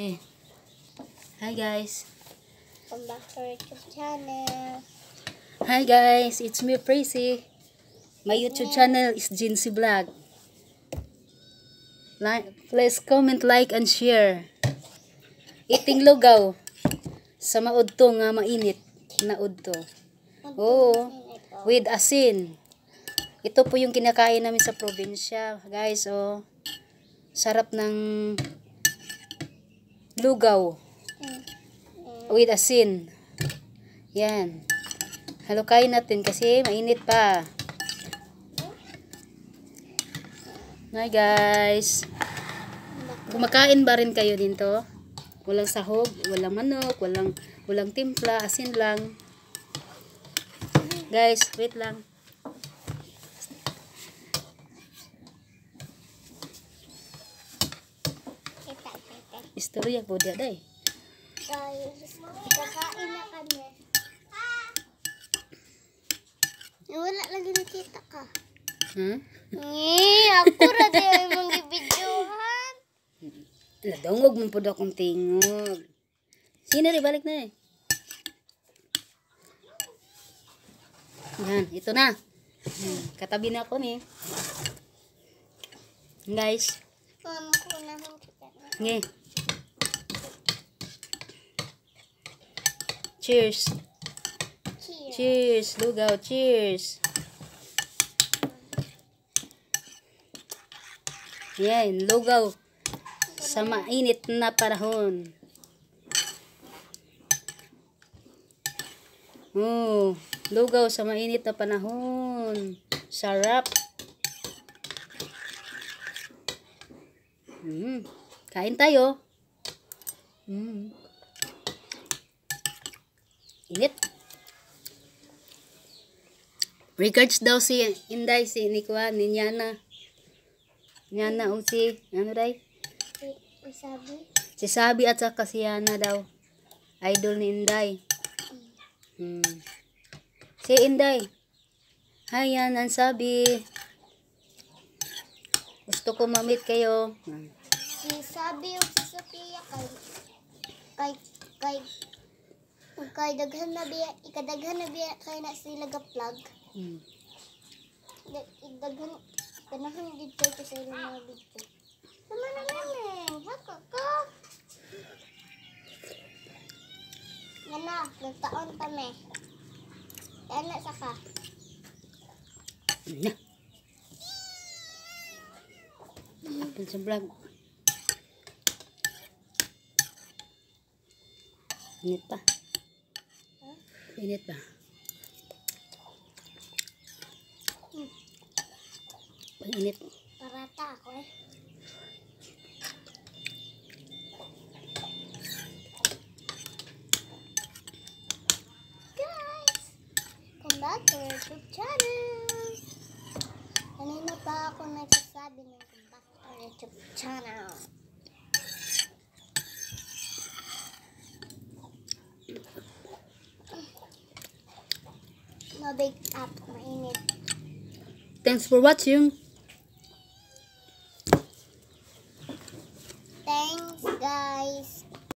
Eh. Hi guys. Welcome back to our YouTube channel. Hi guys, it's me Pracy. My YouTube channel is Jincy Vlog. Please comment, like, and share. Eating lugaw sa maudto nga mainit na udto. Oh, with asin. Ito po yung kinakain namin sa probinsya, guys. Oh, sarap ng lugaw with asin. Yan. Halukain natin kasi mainit pa. Hi guys. Kumakain ba rin kayo dito? Walang sahog, walang manok, walang timpla, asin lang. Guys, wait lang. Istorya po dia day. Guys, kakain na kami. Wala lagi nakita ka. Ako ra din mong gibidyohan. Nadungog man po akong tingog. Sino rin, balik na eh. Yan, ito na. Katabi na ako ni. Guys. Mama ko na hong kita na. Nge. Cheers. Cheers. Cheers, lugaw, cheers. Yan, lugaw sa mainit na panahon. Oh, lugaw sa mainit na panahon. Sarap. Kain tayo. Init. Regards daw si Inday, si Nikwa, ni Nyana. Nyana o si, ano day? Sabi? Si Sabi at saka si Yana daw. Idol ni Inday. Si Inday. Hi Yan, ang Sabi. Gusto ko ma-meet kayo. Si Sabi yung si Sophia kay daghan na biya, ikadaghan na biya kay na sila ga-plug. Daghan kanahan did kay sa ilang mga video. Sama na namin. Haka ka. Ngana, nagtaon kami. Kaya saka. Na. Ito sa vlog. Init pa. Init pa. Init. Parata ako eh. Guys, come back to our YouTube channel. Kanina pa ako nagsasabi ng come back to our YouTube channel. Mabig up, mainit. Thanks for watching.